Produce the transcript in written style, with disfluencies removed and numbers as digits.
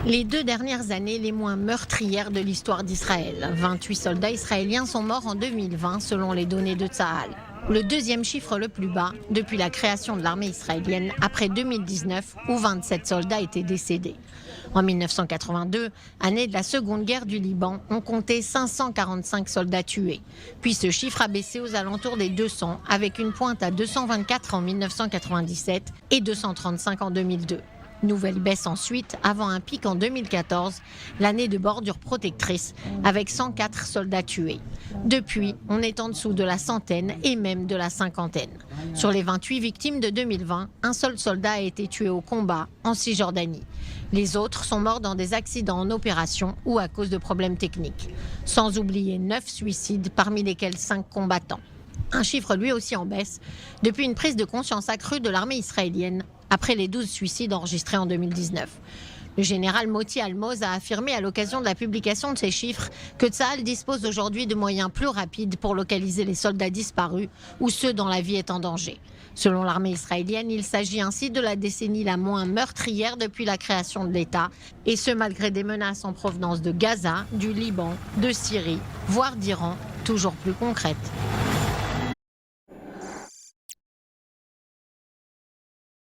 Les 2 dernières années les moins meurtrières de l'histoire d'Israël. 28 soldats israéliens sont morts en 2020 selon les données de Tsahal. Le deuxième chiffre le plus bas depuis la création de l'armée israélienne après 2019 où 27 soldats étaient décédés. En 1982, année de la Seconde Guerre du Liban, on comptait 545 soldats tués. Puis ce chiffre a baissé aux alentours des 200 avec une pointe à 224 en 1997 et 235 en 2002. Nouvelle baisse ensuite, avant un pic en 2014, l'année de bordure protectrice, avec 104 soldats tués. Depuis, on est en dessous de la centaine et même de la cinquantaine. Sur les 28 victimes de 2020, un seul soldat a été tué au combat en Cisjordanie. Les autres sont morts dans des accidents en opération ou à cause de problèmes techniques. Sans oublier 9 suicides, parmi lesquels 5 combattants. Un chiffre lui aussi en baisse, depuis une prise de conscience accrue de l'armée israélienne après les 12 suicides enregistrés en 2019. Le général Moti Almoz a affirmé à l'occasion de la publication de ces chiffres que Tsahal dispose aujourd'hui de moyens plus rapides pour localiser les soldats disparus ou ceux dont la vie est en danger. Selon l'armée israélienne, il s'agit ainsi de la décennie la moins meurtrière depuis la création de l'État, et ce malgré des menaces en provenance de Gaza, du Liban, de Syrie, voire d'Iran, toujours plus concrètes.